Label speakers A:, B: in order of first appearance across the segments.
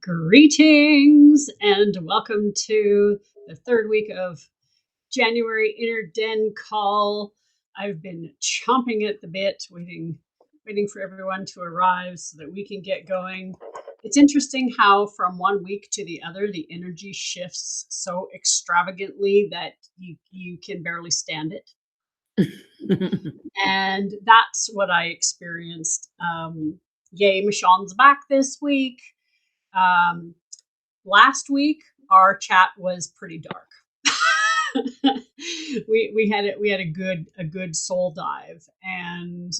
A: Greetings and welcome to the third week of January Inner Den call. I've been chomping at the bit, waiting for everyone to arrive so that we can get going. It's interesting how from one week to the other the energy shifts so extravagantly that you can barely stand it. And that's what I experienced. Yay, Michonne's back this week. Um, Last week our chat was pretty dark. we had a good soul dive, and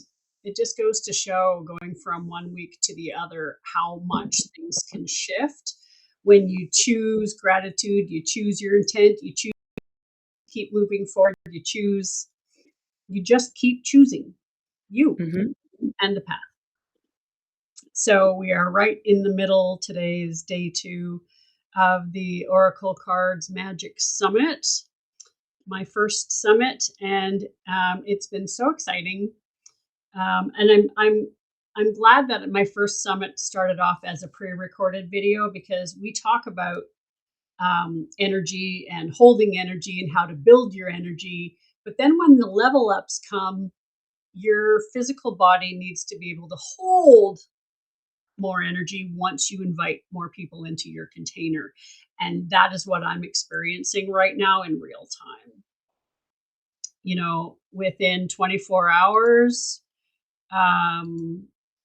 A: it just goes to show, going from one week to the other, how much things can shift when you choose gratitude, you choose your intent, you choose to keep moving forward, you just keep choosing you and the path. So we are right in the middle. Today is day 2 of the Oracle Cards Magic Summit, my first summit, and it's been so exciting. And I'm glad that my first summit started off as a pre-recorded video, because we talk about energy and holding energy and how to build your energy. But then when the level ups come, your physical body needs to be able to hold more energy once you invite more people into your container. And that is what I'm experiencing right now in real time. Within 24 hours,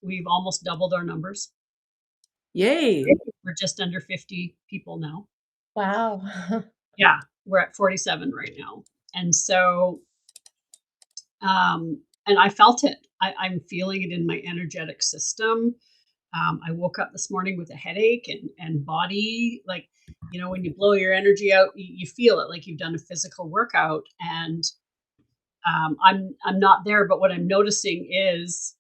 A: we've almost doubled our numbers.
B: Yay.
A: We're just under 50 people now.
C: Wow.
A: Yeah, we're at 47 right now. And so, and I felt it. I'm feeling it in my energetic system. I woke up this morning with a headache and body, like, when you blow your energy out, you feel it like you've done a physical workout. And I'm not there, but what I'm noticing is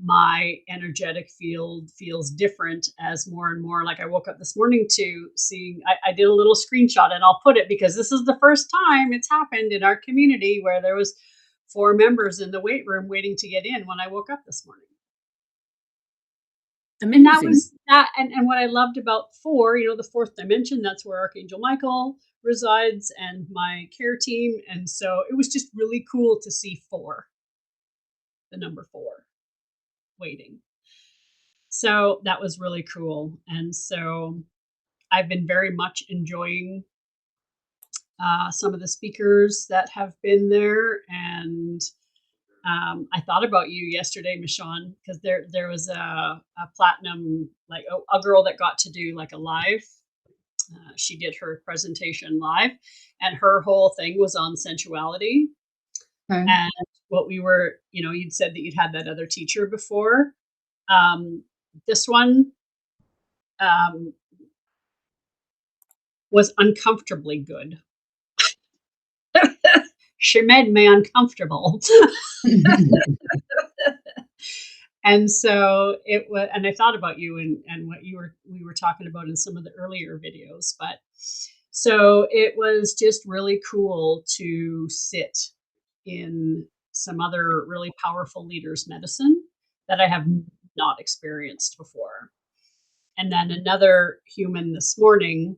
A: my energetic field feels different as more and more. Like, I woke up this morning to seeing, I did a little screenshot, and I'll put it because this is the first time it's happened in our community, where there was 4 members in the weight room waiting to get in when I woke up this morning.
B: Amazing.
A: And that was that. And what I loved about 4, the fourth dimension, that's where Archangel Michael resides and my care team. And so it was just really cool to see 4, the number 4, waiting. So that was really cool. And so I've been very much enjoying some of the speakers that have been there. And I thought about you yesterday, Michonne, because there was a platinum, like a girl that got to do like a live. She did her presentation live, and her whole thing was on sensuality.
C: Okay.
A: And what we were, you'd said that you'd had that other teacher before. This one was uncomfortably good. She made me uncomfortable. And so it was, and I thought about you and what we were talking about in some of the earlier videos. But so it was just really cool to sit in some other really powerful leaders' medicine that I have not experienced before. And then another human this morning,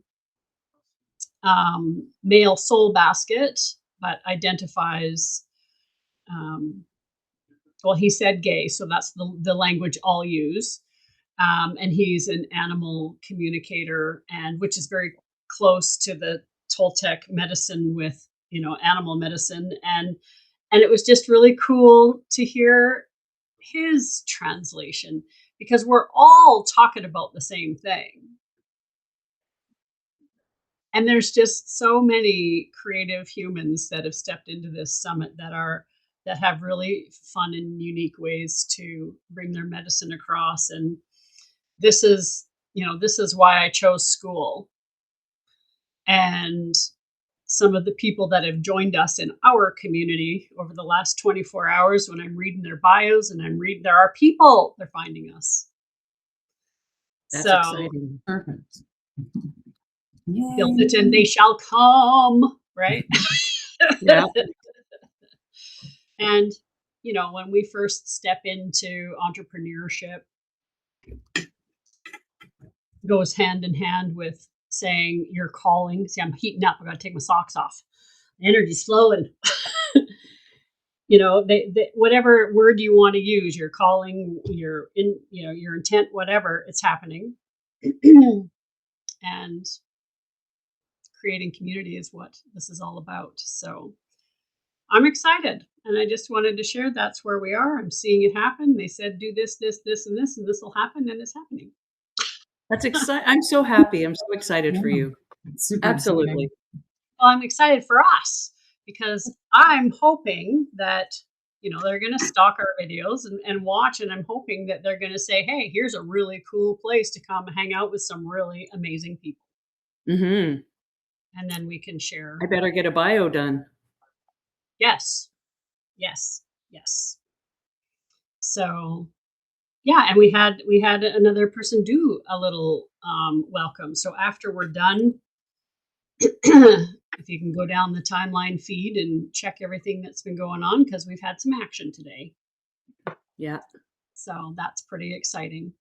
A: male soul basket, but identifies, well, he said gay, so that's the language I'll use. And he's an animal communicator, and which is very close to the Toltec medicine with, animal medicine. And it was just really cool to hear his translation, because we're all talking about the same thing. And there's just so many creative humans that have stepped into this summit that have really fun and unique ways to bring their medicine across. And this is why I chose school. And some of the people that have joined us in our community over the last 24 hours, when I'm reading their bios and there are people, they're finding us.
B: That's
A: so
B: exciting.
C: Perfect.
A: build it and they shall come, right?
B: Yeah.
A: And when we first step into entrepreneurship, goes hand in hand with saying you're calling. See, I'm heating up. I got to take my socks off. The energy's flowing. Whatever word you want to use, you're calling, your intent, whatever, it's happening. And creating community is what this is all about. So I'm excited. And I just wanted to share that's where we are. I'm seeing it happen. They said, do this, this, this, and this will happen. And it's happening.
B: That's exciting. I'm so happy. I'm so excited for
C: Yeah.
B: you.
C: It's super exciting.
B: Absolutely.
A: Well, I'm excited for us because I'm hoping that, they're going to stalk our videos and watch. And I'm hoping that they're going to say, hey, here's a really cool place to come hang out with some really amazing people.
B: Mm-hmm.
A: And then we can share.
B: I better get a bio done.
A: Yes. Yes. Yes. So, yeah. And we had another person do a little welcome. So after we're done, if you can go down the timeline feed and check everything that's been going on, because we've had some action today.
B: Yeah.
A: So that's pretty exciting.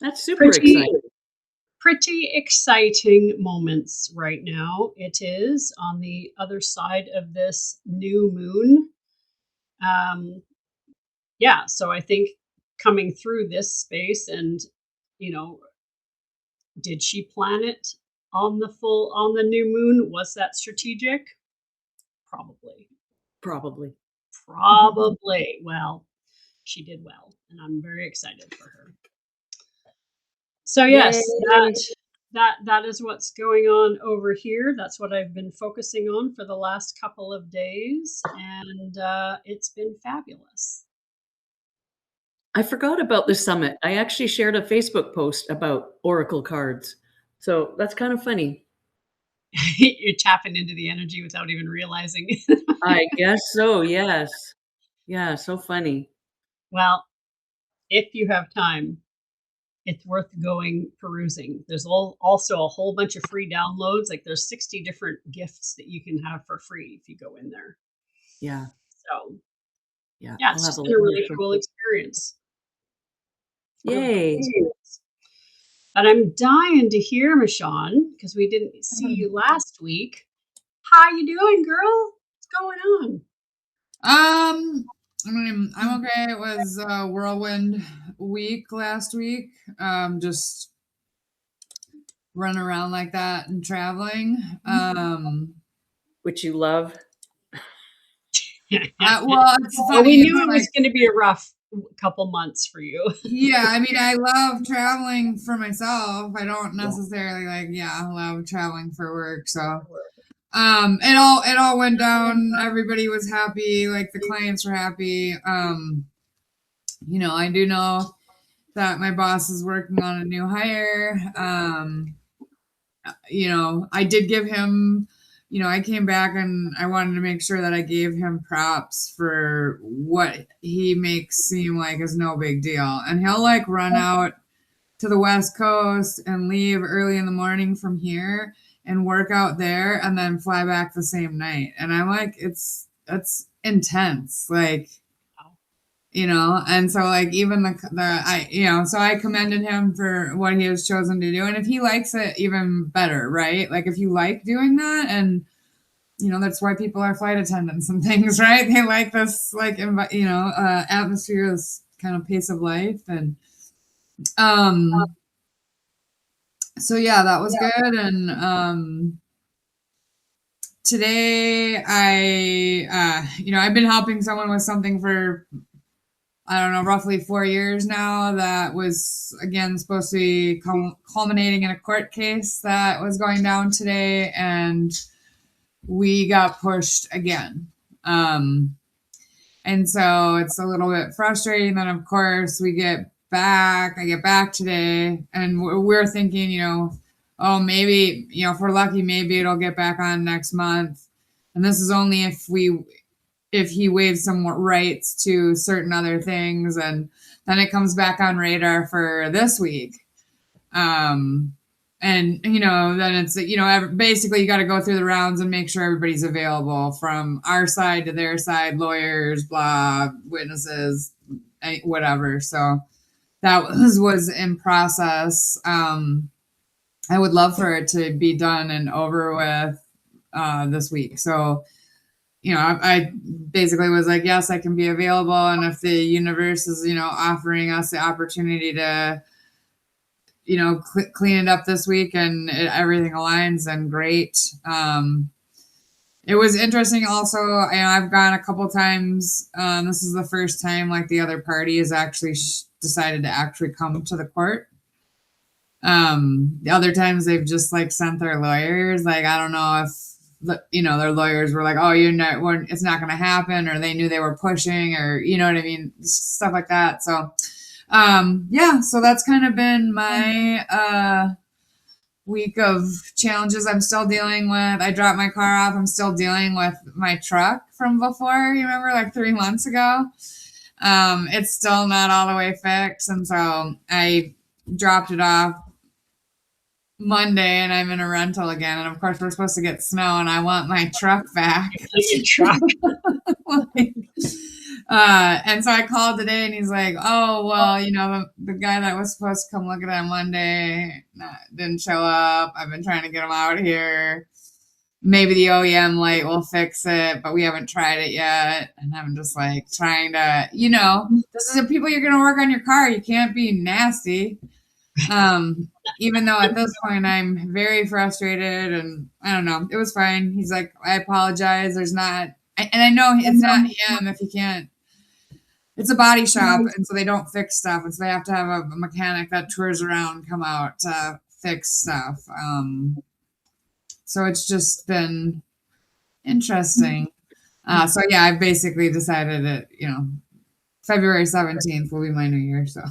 B: That's super exciting.
A: Pretty exciting moments right now. It is on the other side of this new moon. Yeah, so I think coming through this space and, did she plan it on the new moon? Was that strategic? Probably. Well, she did well, and I'm very excited for her. So yes,
B: Yay.
A: that is what's going on over here. That's what I've been focusing on for the last couple of days, and it's been fabulous.
B: I forgot about the summit. I actually shared a Facebook post about oracle cards. So that's kind of funny.
A: You're tapping into the energy without even realizing.
B: I guess so, yes. Yeah, so funny.
A: Well, if you have time, it's worth going perusing. There's also a whole bunch of free downloads. Like there's 60 different gifts that you can have for free if you go in there.
B: Yeah.
A: So
B: yeah,
A: it's just been a really cool experience.
B: Yay.
A: But I'm dying to hear, Michonne, because we didn't see you last week. How you doing, girl? What's going on?
C: I'm okay. It was a whirlwind week last week. Just running around like that and traveling.
B: Which you love.
C: Well, it's funny.
A: Well, we knew it was going to be a rough couple months for you.
C: Yeah, I mean, I love traveling for myself. I don't necessarily love traveling for work. So, it all went down. Everybody was happy. Like the clients were happy. I do know that my boss is working on a new hire. I did give him, I came back and I wanted to make sure that I gave him props for what he makes seem like is no big deal. And he'll like run out to the West Coast and leave early in the morning from here and work out there and then fly back the same night. And I'm like, that's intense. Like, and so like even so I commended him for what he has chosen to do. And if he likes it, even better, right? Like if you like doing that, and that's why people are flight attendants and things, right? They like this, like, atmosphere, this kind of pace of life. And, so yeah, that was good. And, today I've been helping someone with something for, I don't know, roughly 4 years now. That was, again, supposed to be culminating in a court case that was going down today, and we got pushed again. And so it's a little bit frustrating. Then, of course, I get back today, and we're thinking, oh, maybe, if we're lucky, maybe it'll get back on next month. And this is only if he waives some rights to certain other things, and then it comes back on radar for this week. And, then it's, basically you got to go through the rounds and make sure everybody's available from our side to their side, lawyers, blah, witnesses, whatever. So that was in process. I would love for it to be done and over with this week. So, I basically was like, yes, I can be available. And if the universe is, offering us the opportunity to, clean it up this week and everything aligns, then great. It was interesting also, I've gone a couple times. This is the first time like the other party has actually decided to actually come to the court. The other times they've just like sent their lawyers. Like, I don't know if their lawyers were like, oh, it's not going to happen, or they knew they were pushing, or you know what I mean, stuff like that. So so that's kind of been my week of challenges. I'm still dealing with. I dropped my car off. I'm still dealing with my truck from before. You remember, like 3 months ago. It's still not all the way fixed, and so I dropped it off Monday, and I'm in a rental again. And of course, we're supposed to get snow, and I want my truck back.
A: Your truck.
C: And so I called today, and he's like, "Oh, well, the guy that was supposed to come look at it on Monday didn't show up. I've been trying to get him out here. Maybe the OEM light will fix it, but we haven't tried it yet." And I'm just like trying to, this is the people you're going to work on your car. You can't be nasty. Even though at this point I'm very frustrated, and I don't know, it was fine. He's like, "I apologize. There's not," and I know it's not him if he can't. It's a body shop, and so they don't fix stuff, and so they have to have a mechanic that tours around come out to fix stuff. So it's just been interesting. So yeah, I've basically decided that February 17th will be my new year. So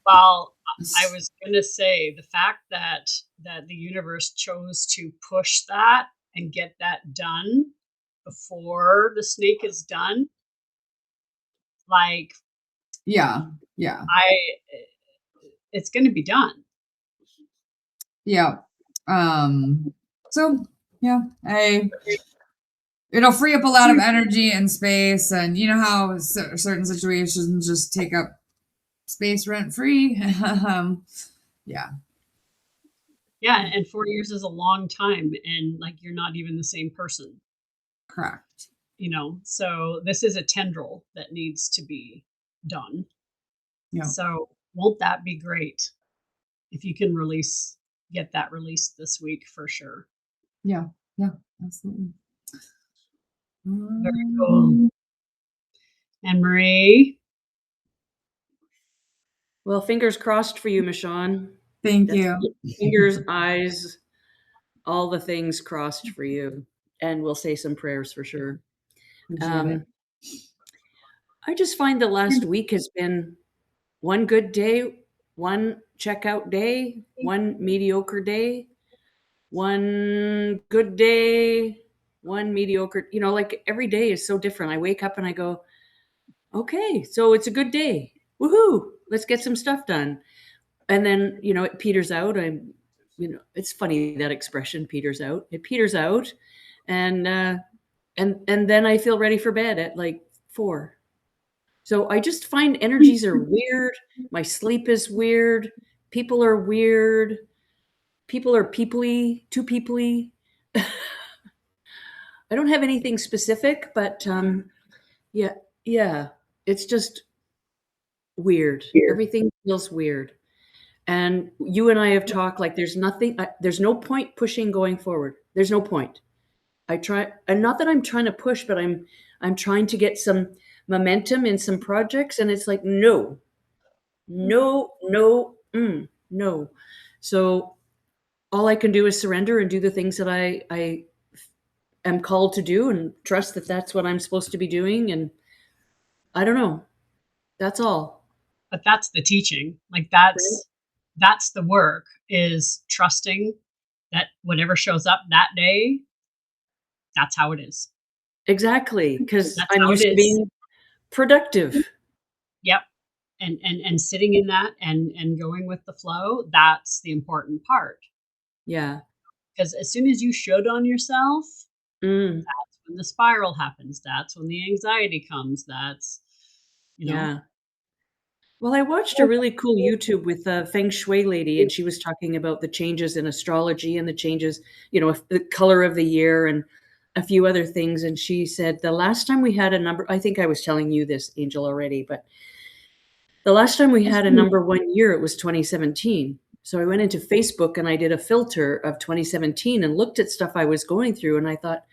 A: Well, I was going to say the fact that the universe chose to push that and get that done before the snake is done, like
C: yeah.
A: it's going to be done.
C: Yeah. So yeah, it'll free up a lot of energy and space, and you know how certain situations just take up space rent free. Yeah.
A: Yeah, and 4 years is a long time, and like you're not even the same person.
C: Correct.
A: So this is a tendril that needs to be done.
C: Yeah.
A: So won't that be great if you can get that released this week for sure?
C: Yeah. Absolutely.
A: Very cool. And Marie?
B: Well, fingers crossed for you, Michonne.
C: Thank you.
B: Fingers, eyes, all the things crossed for you. And we'll say some prayers for sure. I just find the last week has been one good day, one checkout day, one mediocre day, one good day, one mediocre. Like every day is so different. I wake up and I go, okay, so it's a good day. Woohoo! Let's get some stuff done. And then, it peters out. It's funny, that expression, peters out. It peters out. And then I feel ready for bed at like 4. So I just find energies are weird. My sleep is weird. People are weird. People are peoply, too peoply. I don't have anything specific, but yeah, it's just weird. Everything feels weird. And you and I have talked like there's no point pushing going forward. There's no point. And not that I'm trying to push, but I'm trying to get some momentum in some projects, and it's like no. So all I can do is surrender and do the things that I am called to do, and trust that that's what I'm supposed to be doing. And I don't know. That's all.
A: But that's the teaching. Like that's the work, is trusting that whatever shows up that day, that's how it is.
B: Exactly, because
A: That's
B: I'm
A: how
B: used
A: it
B: to
A: is.
B: being productive.
A: Yep. And sitting in that and going with the flow, that's the important part.
B: Yeah.
A: Because as soon as you should on yourself,
B: Mm.
A: that's when the spiral happens. That's when the anxiety comes. That's,
B: Yeah. Well, I watched a really cool YouTube with a feng shui lady, and she was talking about the changes in astrology and the changes, the color of the year and a few other things. And she said the last time we had a number, I think I was telling you this, Angel, already, but the last time we had a number one year, it was 2017. So I went into Facebook and I did a filter of 2017 and looked at stuff I was going through. And I thought,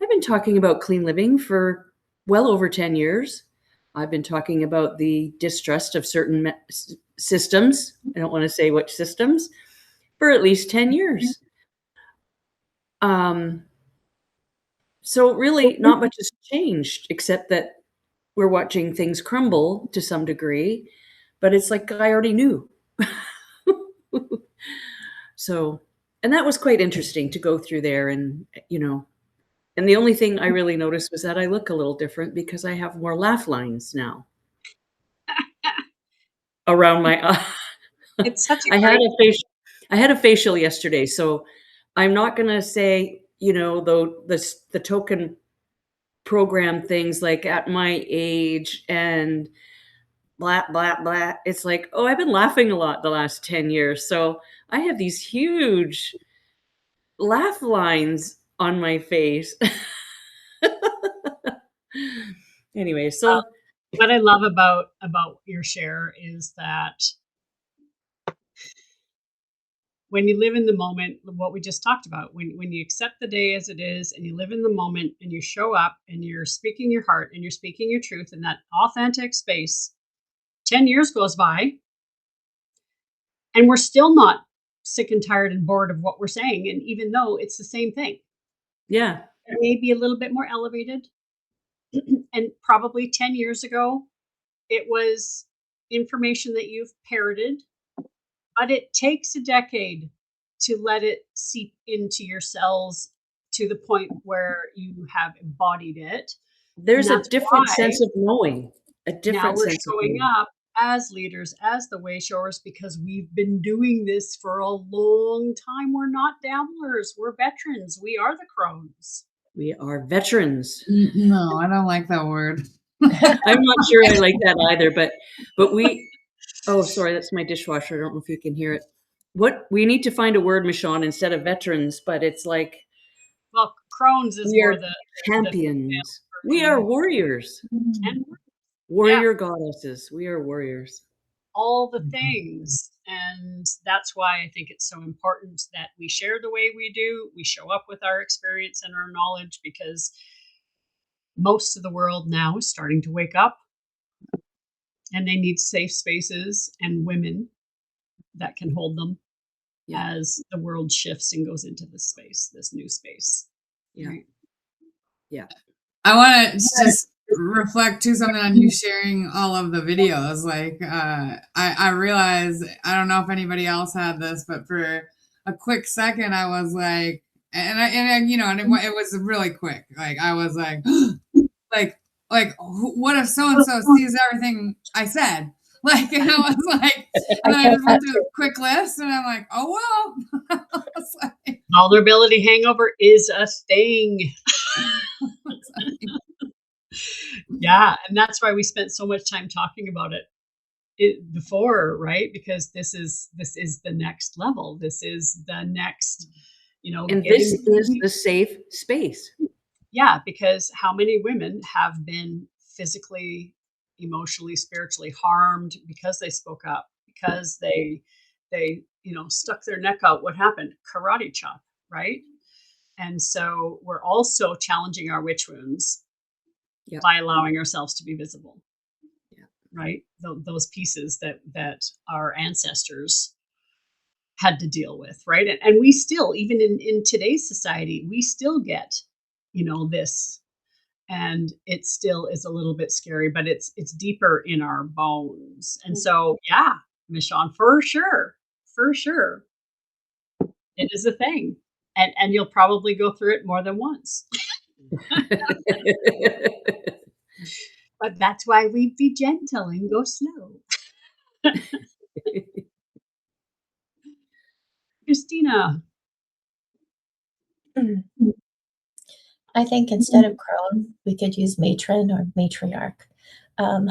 B: I've been talking about clean living for well over 10 years. I've been talking about the distrust of certain systems. I don't want to say which systems, for at least 10 years. So really not much has changed except that we're watching things crumble to some degree, but it's like I already knew. So, and that was quite interesting to go through there and the only thing I really noticed was that I look a little different because I have more laugh lines now around my eye.
A: It's such a
B: I had
A: great
B: a facial yesterday, so I'm not gonna say, the token program things like at my age and blah blah blah. It's like, oh, I've been laughing a lot the last 10 years. So I have these huge laugh lines on my face. Anyway, so
A: what I love about your share is that when you live in the moment, what we just talked about, when you accept the day as it is and you live in the moment and you show up and you're speaking your heart and you're speaking your truth in that authentic space, 10 years goes by and we're still not sick and tired and bored of what we're saying. And even though it's the same thing,
B: yeah,
A: it may be a little bit more elevated. And probably 10 years ago, it was information that you've parroted, but it takes a decade to let it seep into your cells to the point where you have embodied it. And
B: there's a
A: that's
B: different
A: why
B: sense of knowing, a
A: now
B: different
A: we're
B: sense of
A: showing
B: knowing.
A: up as leaders, as the way showers, because we've been doing this for a long time. We're not dabblers, we're veterans. We are the crones.
B: We are veterans.
C: No, I don't like that word.
B: I'm not sure I like that either, but we oh, sorry, that's my dishwasher. I don't know if you can hear it. What we need to find a word, Michonne, instead of veterans, but it's like
A: Well, crones is
B: we
A: more
B: are
A: the
B: champions. We are
A: version.
B: warriors.
A: And
B: Warrior goddesses. We are warriors.
A: all the things. And that's why I think it's so important that we share the way we do. We show up with our experience and our knowledge because most of the world now is starting to wake up and they need safe spaces and women that can hold them
B: Yeah.
A: as the world shifts and goes into this space, this new space.
B: Yeah.
A: Right?
B: Yeah.
C: I want to just reflect to something on you sharing all of the videos. Like, I realize, I don't know if anybody else had this, but for a quick second, I was like, and it was really quick. Like, I was like, what if so and so sees everything I said? Like, and I was like, and then I just went through the quick list, and I'm like, oh well. I was like,
A: Vulnerability hangover is a thing. Yeah, and that's why we spent so much time talking about it before, right? Because this is the next level. This is the next,
B: And this
A: getting.
B: is the safe space.
A: Yeah, because how many women have been physically, emotionally, spiritually harmed because they spoke up, because they stuck their neck out. What happened? Karate chop, right? And so we're also challenging our witch wounds
B: Yeah.
A: by allowing ourselves to be visible.
B: Yeah.
A: Right? Those pieces that our ancestors had to deal with, right? And we still, even in today's society, we still get, this, and it still is a little bit scary, but it's deeper in our bones. And so, yeah, Michonne, for sure, it is a thing, and you'll probably go through it more than once. But that's why we be gentle and go slow. Christina.
D: I think instead of crone, we could use matron or matriarch. Um,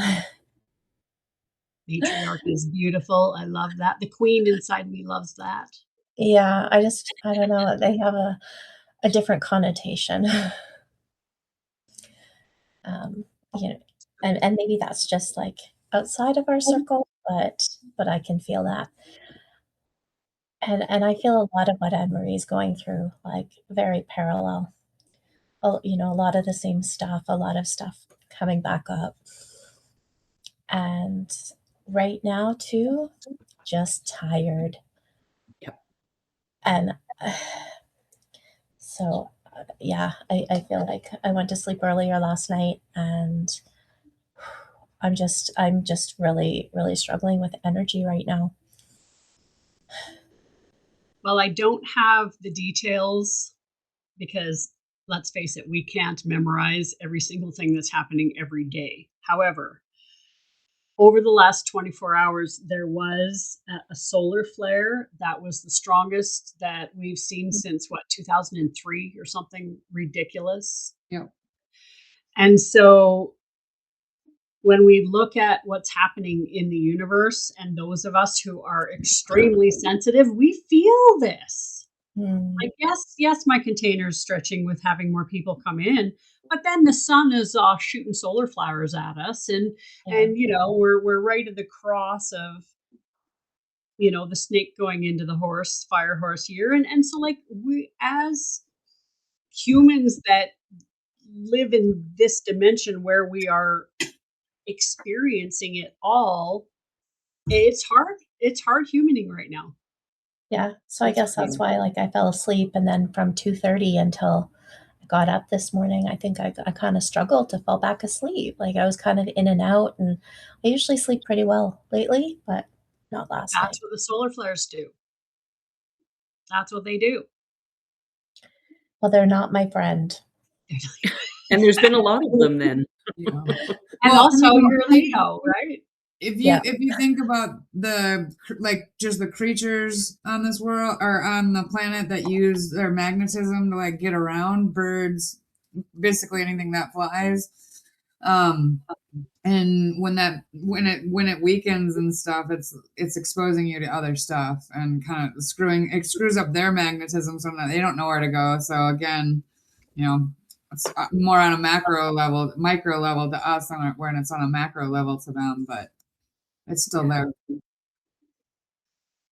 A: Matriarch is beautiful. I love that. The queen inside me loves that.
D: Yeah, I don't know, they have a different connotation. Um, you know, and maybe that's just, like, outside of our circle, but I can feel that. And I feel a lot of what Anne Marie's going through, like, very parallel. A lot of the same stuff, a lot of stuff coming back up. And right now too, just tired.
B: Yep.
D: And so, yeah, I feel like I went to sleep earlier last night and I'm just really, really struggling with energy right now.
A: Well, I don't have the details because let's face it, we can't memorize every single thing that's happening every day. However, over the last 24 hours, there was a solar flare that was the strongest that we've seen since 2003 or something ridiculous.
C: Yep.
A: And so when we look at what's happening in the universe and those of us who are extremely sensitive, we feel this.
D: Mm,
A: Like, yes, my container's stretching with having more people come in, but then the sun is shooting solar flowers at us, and
D: yeah,
A: we're right at the cross of the snake going into the fire horse year, and so like we as humans that live in this dimension where we are experiencing it all, it's hard humaning right now.
D: yeah. So I guess that's why, like, I fell asleep, and then from 2:30 until I got up this morning, I think I kinda struggled to fall back asleep. Like, I was kind of in and out, and I usually sleep pretty well lately, but not last
A: That's
D: night.
A: what the solar flares do. That's what they do.
D: Well, they're not my friend.
B: And there's been a lot of them then.
C: Yeah.
A: And
C: Well, I
A: also
C: mean,
A: you're Leo, right?
D: Yeah.
C: if you think about like just the creatures on this world or on the planet that use their magnetism to like get around, birds, basically anything that flies, um and when it weakens and stuff, it's exposing you to other stuff and kind of it screws up their magnetism so that they don't know where to go. So again, you know, it's more on a micro level to us when it's on a macro level to them, but it's still there.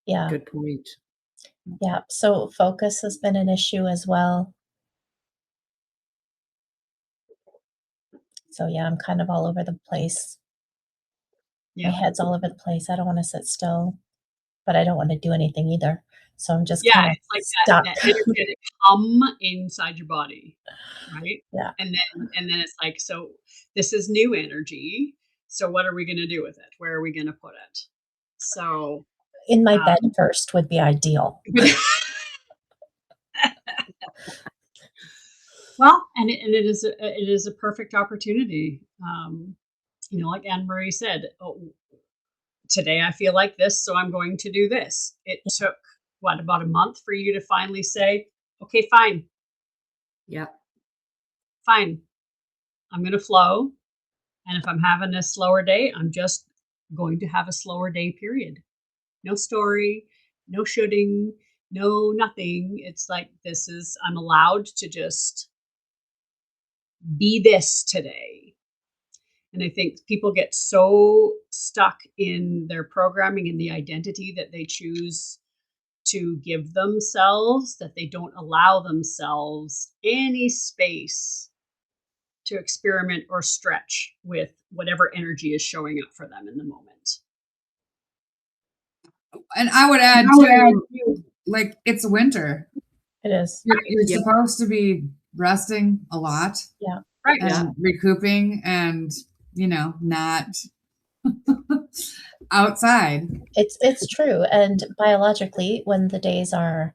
D: Yeah.
B: Good point.
D: Yeah. So focus has been an issue as well. So yeah, I'm kind of all over the place. My
A: Yeah.
D: head's all over the place. I don't want to sit still, but I don't want to do anything either. So I'm just
A: Yeah,
D: kind of
A: it's like
D: stuck.
A: that energetic hum inside your body, right?
D: Yeah.
A: And then it's like, so this is new energy. So what are we gonna do with it? Where are we gonna put it? So,
D: In my
A: um,
D: bed first would be ideal.
A: well, and it is a perfect opportunity. Like Anne Marie said, "Oh, today I feel like this, so I'm going to do this." It took about a month for you to finally say, "Okay, fine,
B: Yeah.
A: fine. I'm going to flow. And if I'm having a slower day, I'm just going to have a slower day, period. No story, no shoulding, no nothing. It's like I'm allowed to just be this today." And I think people get so stuck in their programming and the identity that they choose to give themselves that they don't allow themselves any space to experiment or stretch with whatever energy is showing up for them in the moment.
C: And I would add too, like it's winter.
D: It is.
C: You're
B: Yep.
C: supposed to be resting a lot
D: Yeah.
A: Right.
C: and
B: Yeah.
C: recouping and not outside.
D: It's true. And biologically, when the days are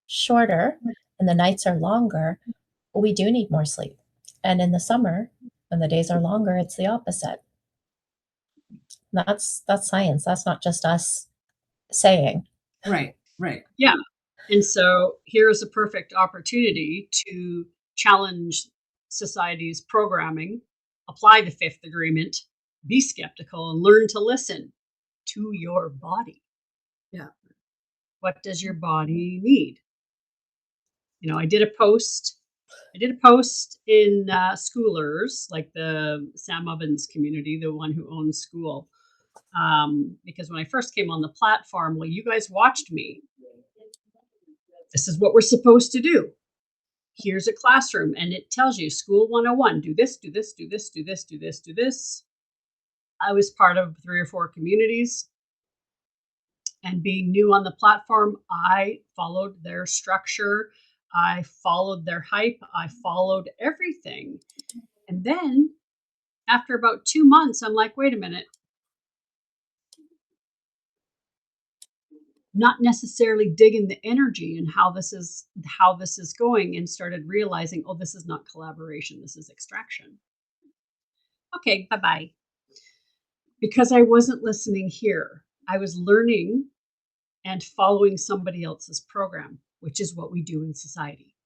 D: shorter and the nights are longer, we do need more sleep. And in the summer, when the days are longer, it's the opposite. That's science. That's not just us saying.
C: Right.
A: Yeah. And so here's a perfect opportunity to challenge society's programming, apply the fifth agreement, be skeptical, and learn to listen. to your body.
B: Yeah.
A: What does your body need? You know, I did a post. I did a post in schoolers, like the Sam Ovens community, the one who owns school. Because when I first came on the platform, well, you guys watched me. This is what we're supposed to do. Here's a classroom, and it tells you school 101, do this, do this, do this, do this, do this, do this. I was part of 3 or 4 communities, and being new on the platform, I followed their structure. I followed their hype. I followed everything. And then after about 2 months, I'm like, wait a minute, not necessarily digging the energy and how this is going, and started realizing, oh, this is not collaboration, this is extraction. Okay, bye-bye. Because I wasn't listening here. I was learning and following somebody else's program, which is what we do in society,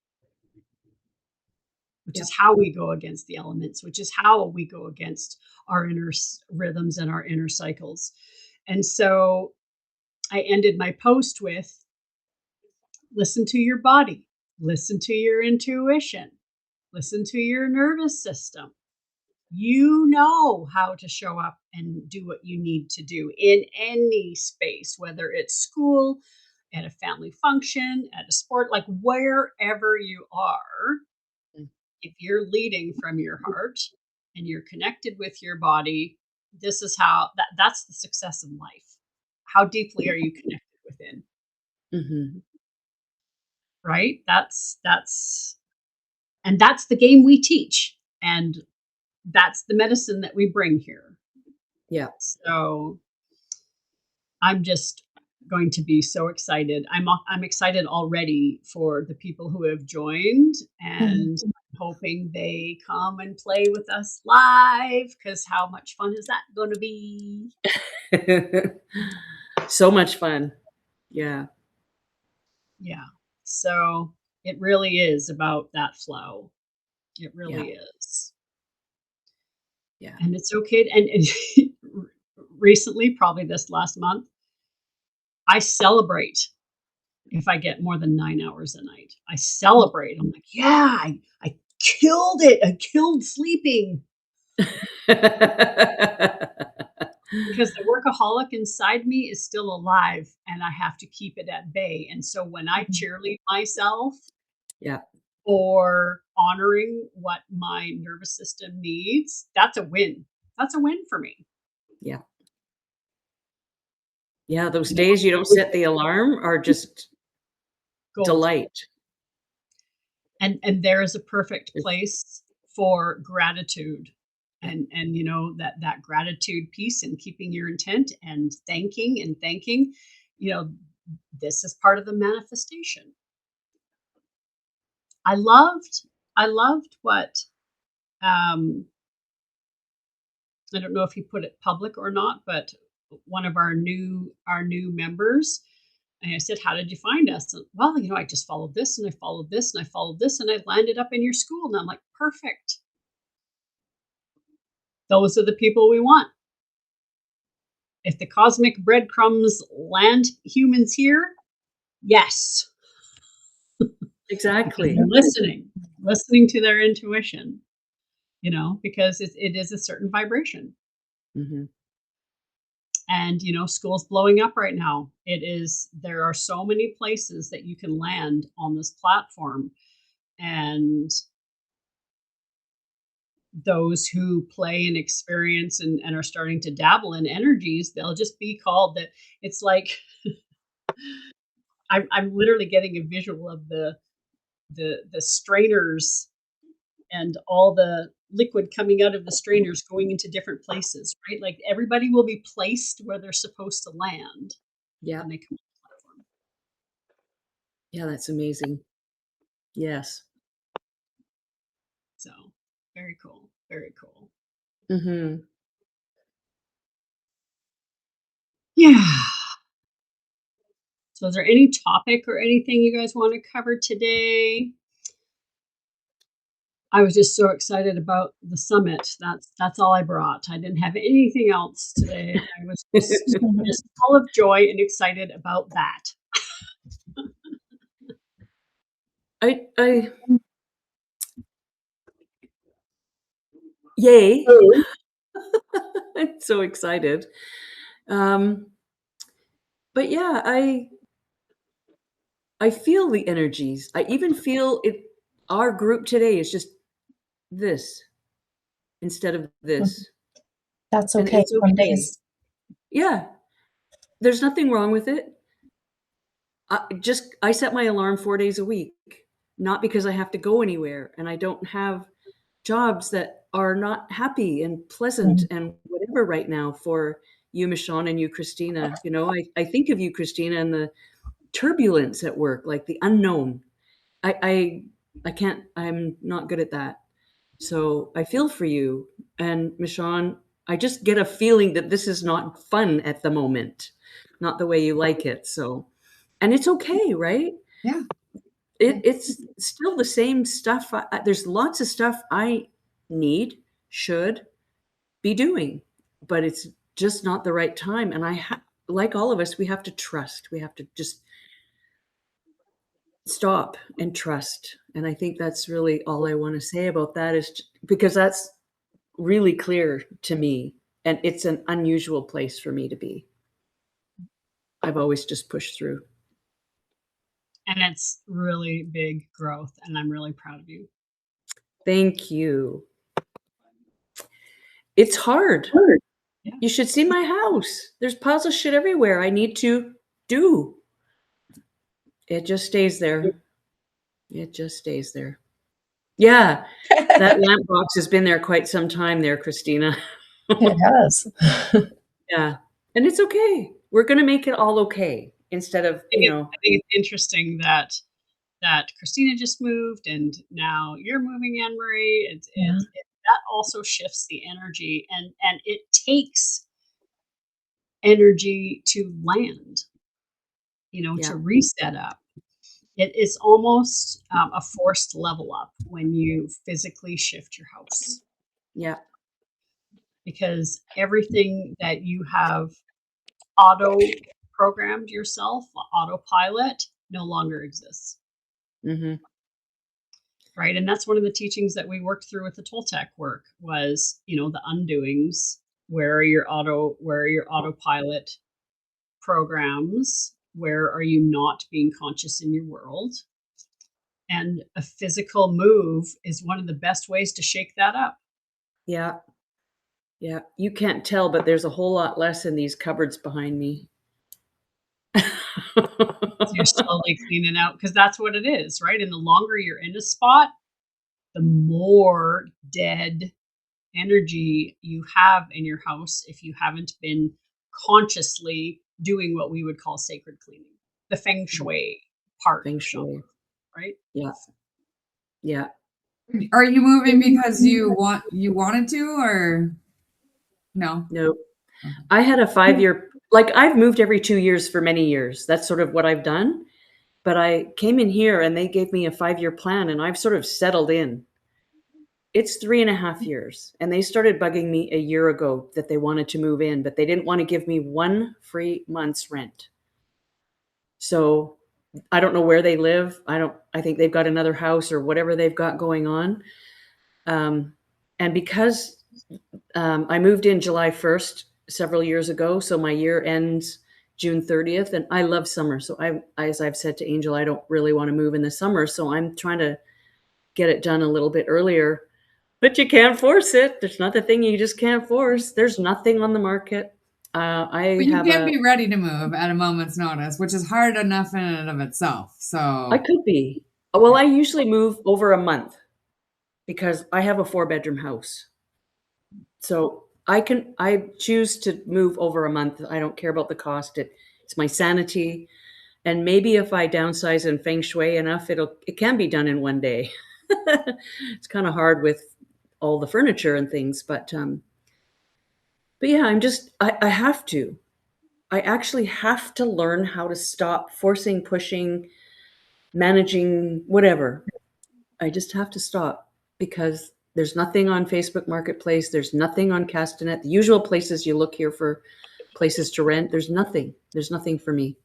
A: which
B: Yeah.
A: is how we go against the elements, which is how we go against our inner rhythms and our inner cycles. And so I ended my post with, listen to your body, listen to your intuition, listen to your nervous system. You know how to show up and do what you need to do in any space, whether it's school, at a family function, at a sport, like wherever you are.
B: Mm.
A: If you're leading from your heart and you're connected with your body, this is how that's the success of life. How deeply are you connected within?
B: Mm-hmm.
A: Right? And that's the game we teach. And that's the medicine that we bring here.
B: Yeah.
A: So I'm just going to be so excited. I'm excited already for the people who have joined, and I'm hoping they come and play with us live, because how much fun is that going to be?
B: So much fun. Yeah.
A: Yeah. So it really is about that flow. It really is.
B: Yeah.
A: And it's okay. And recently, probably this last month, I celebrate if I get more than 9 hours a night. I celebrate. I'm like, yeah, I killed it. I killed sleeping, because the workaholic inside me is still alive and I have to keep it at bay. And so when I cheerlead myself
B: Yeah.
A: for honoring what my nervous system needs, that's a win. That's a win for me.
B: Yeah. Yeah. Those
A: You know,
B: days you don't set the alarm are just
A: gold.
B: delight.
A: And there is a perfect
B: It's-
A: place for gratitude, and you know, that gratitude piece, and keeping your intent and thanking, you know, this is part of the manifestation. I loved what, um I don't know if he put it public or not, but one of our new members, and I said, how did you find us? And, well, you know, I just followed this and I followed this and I followed this and I landed up in your school. And I'm like, perfect. Those are the people we want. If the cosmic breadcrumbs land humans here, yes. Because
B: Exactly.
A: they're listening to their intuition, you know, because it is a certain vibration.
B: Mm-hmm.
A: And, you know, school's blowing up right now. There are so many places that you can land on this platform. And those who play and experience and are starting to dabble in energies, they'll just be called that. It's like, I'm literally getting a visual of the strainers and all the liquid coming out of the strainers going into different places, right? Like everybody will be placed where they're supposed to land
B: Yeah.
A: when they come to the platform.
B: Yeah. That's amazing. Yes.
A: So very cool. Very cool.
B: Mm-hmm.
A: Yeah. So is there any topic or anything you guys want to cover today? I was just so excited about the summit. That's all I brought. I didn't have anything else today. I was just full of joy and excited about that.
B: I yay. I'm so excited. Um, but yeah, I feel the energies. I even feel it. Our group today is just this instead of this,
D: That's
B: and
D: okay.
B: it's
D: Some
B: okay.
D: days,
B: Yeah, there's nothing wrong with it. I set my alarm 4 days a week, not because I have to go anywhere, and I don't have jobs that are not happy and pleasant
D: Mhm.
B: and whatever right now for you, Michonne, and you, Christina. You know, I think of you, Christina, and the turbulence at work, like the unknown. I can't. I'm not good at that. So I feel for you, and Michonne. I just get a feeling that this is not fun at the moment, not the way you like it. So, and it's okay, right?
C: Yeah.
B: It's still the same stuff. There's lots of stuff I need, should be doing, but it's just not the right time. And like all of us, we have to trust. We have to just stop and trust. And I think that's really all I want to say about that is because that's really clear to me. And it's an unusual place for me to be. I've always just pushed through.
A: And it's really big growth, and I'm really proud of you.
B: Thank you. It's hard.
A: Yeah.
B: You should see my house. There's piles of shit everywhere I need to do. It just stays there. It just stays there. Yeah, that lamp box has been there quite some time there, Christina.
D: it has.
B: Yeah, and it's okay. We're gonna make it all okay instead of,
A: I think it's interesting that Christina just moved, and now you're moving, Anne Marie.
D: Yeah.
A: That also shifts the energy, and it takes energy to land,
B: yeah,
A: to reset up. It is almost a forced level up when you physically shift your house,
B: yeah,
A: because everything that you have auto programmed yourself, autopilot, no longer exists.
B: hmm
A: Right. And that's one of the teachings that we worked through with the Toltec work was, the undoings. Where are your autopilot programs? Where are you not being conscious in your world? And a physical move is one of the best ways to shake that up.
B: yeah, yeah. You can't tell, but there's a whole lot less in these cupboards behind me.
A: So you're slowly cleaning out, because that's what it is, right? And the longer you're in a spot, the more dead energy you have in your house if you haven't been consciously doing what we would call sacred cleaning, the feng shui part
B: Feng
A: of shaman,
B: shui.
A: right?
B: Yeah, yeah.
C: Are you moving because you wanted to, or no?
B: No, I had a 5-year. Like I've moved every 2 years for many years. That's sort of what I've done. But I came in here and they gave me a 5-year plan, and I've sort of settled in. It's 3.5 years. And they started bugging me a year ago that they wanted to move in, but they didn't want to give me 1 free month's rent. So I don't know where they live. I think they've got another house or whatever they've got going on. And because I moved in July 1st several years ago, so my year ends June 30th, and I love summer. So as I've said to Angel, I don't really want to move in the summer, so I'm trying to get it done a little bit earlier. But you can't force it. There's not the thing you just can't force. There's nothing on the market. I
C: But you
B: have
C: can't be ready to move at a moment's notice, which is hard enough in and of itself.
B: I
C: So
B: could be. Well, I usually move over a month because I have a 4-bedroom house. So I choose to move over a month. I don't care about the cost. It's my sanity. And maybe if I downsize and feng shui enough, it can be done in one day. It's kind of hard with all the furniture and things, but yeah, I have to. I actually have to learn how to stop forcing, pushing, managing, whatever. I just have to stop because there's nothing on Facebook Marketplace. There's nothing on Castanet. The usual places you look here for places to rent. There's nothing. There's nothing for me.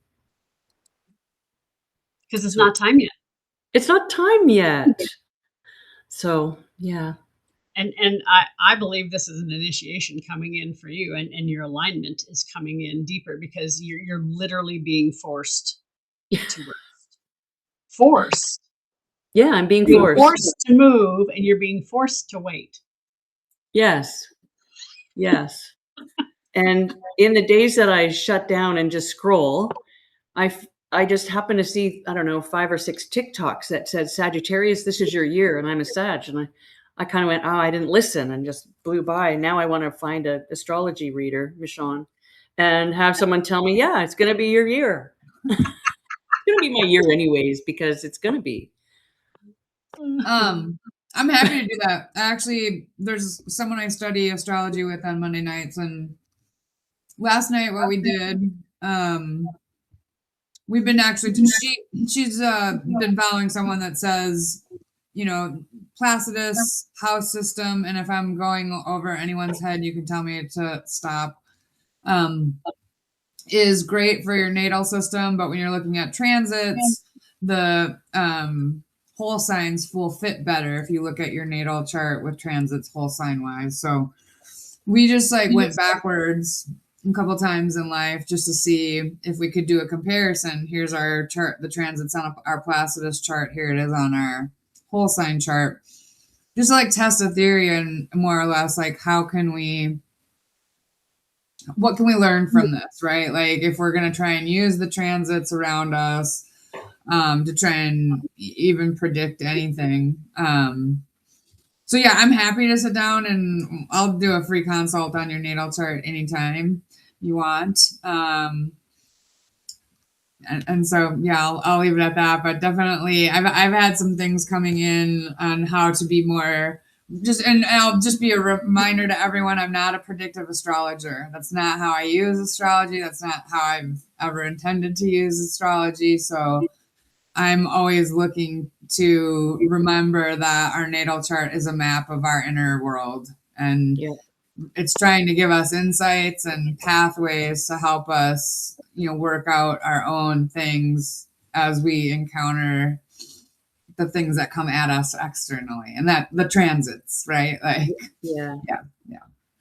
A: Because it's
B: So
A: not time yet.
B: it's not time yet. So yeah.
A: And I believe this is an initiation coming in for you, and your alignment is coming in deeper because you're literally being forced to rest. Forced.
B: Yeah, I'm being
A: Being
B: forced.
A: forced to move, and you're being forced to wait.
B: Yes. Yes. And in the days that I shut down and just scroll, I just happen to see, I don't know, 5 or 6 TikToks that said, Sagittarius, this is your year. And I'm a Sag. And I kind of went, oh, I didn't listen, and just blew by. Now I want to find an astrology reader, Michonne, and have someone tell me, yeah, it's going to be your year. It's going to be my year anyways, because it's going to be.
C: I'm happy to do that. Actually, there's someone I study astrology with on Monday nights, and last night what we did, we've been actually she's been following someone that says, you know, Placidus house system, and if I'm going over anyone's head, you can tell me to stop. Is great for your natal system, but when you're looking at transits, the whole signs will fit better if you look at your natal chart with transits whole sign wise. So we just like went backwards a couple times in life just to see if we could do a comparison. Here's our chart, the transits on our Placidus chart. Here it is on our whole sign chart. Just like test a theory and more or less like what can we learn from this, right? Like if we're going to try and use the transits around us to try and even predict anything. So yeah, I'm happy to sit down and I'll do a free consult on your natal chart anytime you want. And so yeah, I'll leave it at that. But definitely, I've had some things coming in on how to be more and I'll just be a reminder to everyone, I'm not a predictive astrologer. That's not how I use astrology. That's not how I've ever intended to use astrology. So I'm always looking to remember that our natal chart is a map of our inner world, and it's trying to give us insights and pathways to help us, work out our own things as we encounter the things that come at us externally, and that the transits, right? Like, yeah.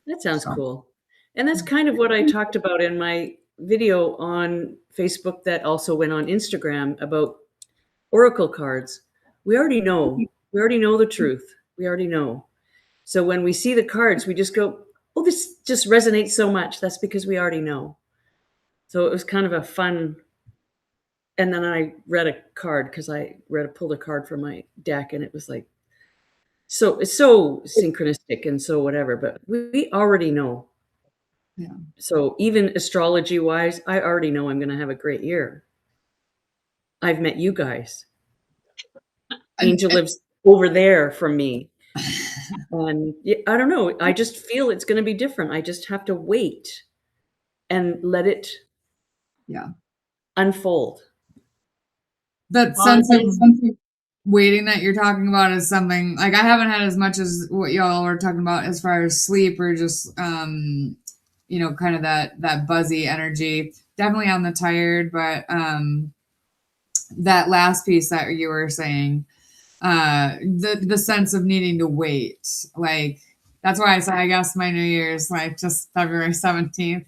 B: That sounds cool. And that's kind of what I talked about in my video on Facebook that also went on Instagram about oracle cards. We already know. We already know the truth. We already know. So when we see the cards, we just go, oh, this just resonates so much. That's because we already know. So it was kind of a fun. And then I read a card because I pulled a card from my deck, and it was like, so it's so synchronistic and so whatever, but we already know.
C: Yeah.
B: So even astrology wise, I already know I'm going to have a great year. I've met you guys. Angel lives over there from me. And I don't know. I just feel it's going to be different. I just have to wait and let it unfold.
C: That sense of waiting that you're talking about is something like I haven't had as much as what y'all were talking about as far as sleep or just kind of that buzzy energy. Definitely on the tired, but that last piece that you were saying, the sense of needing to wait, like that's why I said I guess my New Year's like just February 17th.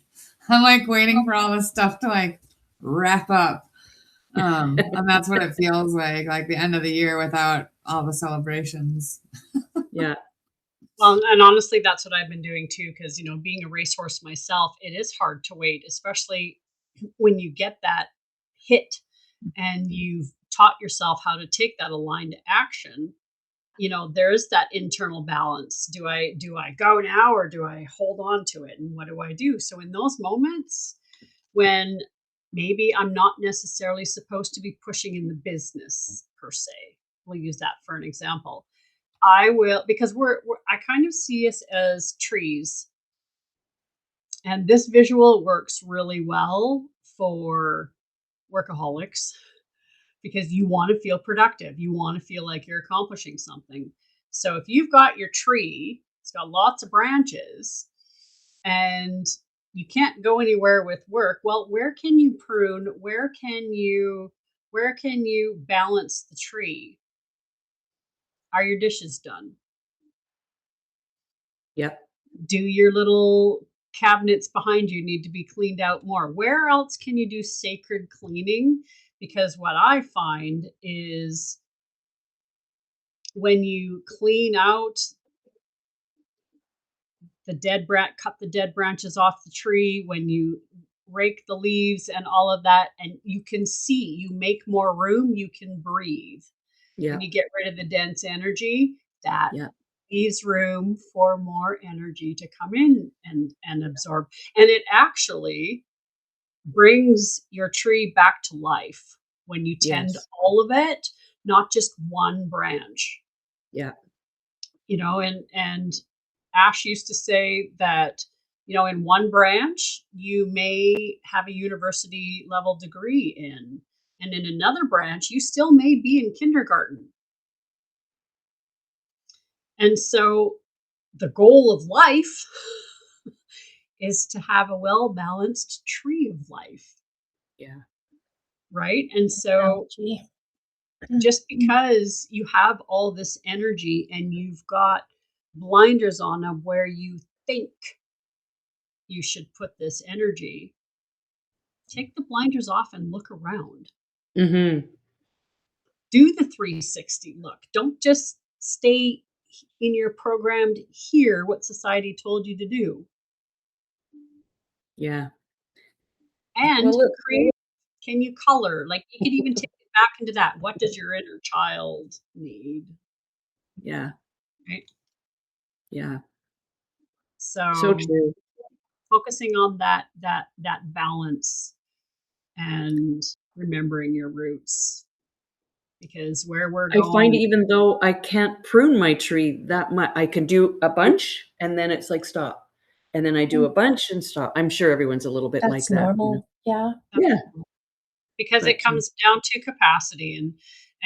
C: I'm like waiting for all this stuff to like wrap up. And that's what it feels like the end of the year without all the celebrations.
B: Yeah.
A: Well, and honestly, that's what I've been doing too, because, being a racehorse myself, it is hard to wait, especially when you get that hit and you've taught yourself how to take that aligned action. There's that internal balance. Do I go now, or do I hold on to it? And what do I do? So in those moments when maybe I'm not necessarily supposed to be pushing in the business per se, we'll use that for an example. I will, because I kind of see us as trees, and this visual works really well for workaholics because you want to feel productive. You want to feel like you're accomplishing something. So if you've got your tree, it's got lots of branches, and you can't go anywhere with work, well, where can you prune? Where can you balance the tree? Are your dishes done?
B: Yep.
A: Do your little cabinets behind you need to be cleaned out more? Where else can you do sacred cleaning? Because what I find is when you clean out cut the dead branches off the tree, when you rake the leaves and all of that, and you can see, you make more room, you can breathe. When
B: Yeah.
A: you get rid of the dense energy, that
B: Yeah.
A: leaves room for more energy to come in and absorb. And it actually brings your tree back to life when you tend
B: Yes.
A: all of it, not just one branch.
B: Yeah.
A: And Ash used to say that, in one branch you may have a university level degree in, and in another branch you still may be in kindergarten. And so the goal of life is to have a well balanced tree of life,
B: Yeah.
A: right? And so
D: Analogy.
A: just because you have all this energy and you've got blinders on of where you think you should put this energy, take the blinders off and look around.
B: Mm-hmm.
A: Do the 360 look. Don't just stay in your programmed here, what society told you to do.
B: Yeah.
A: And
B: Well, look.
A: create. Can you color? Like, you could even take it back into that. What does your inner child need?
B: Yeah.
A: Right.
B: Yeah. So
A: So
B: true.
A: focusing on that balance and remembering your roots, because where we're
B: I find
A: going.
B: even though I can't prune my tree that much, I can do a bunch and then it's like stop. And then I do a bunch and stop. I'm sure everyone's a little bit like
D: That's
B: that.
D: normal. Yeah.
B: Yeah.
A: Because it
B: But
A: comes down to capacity, and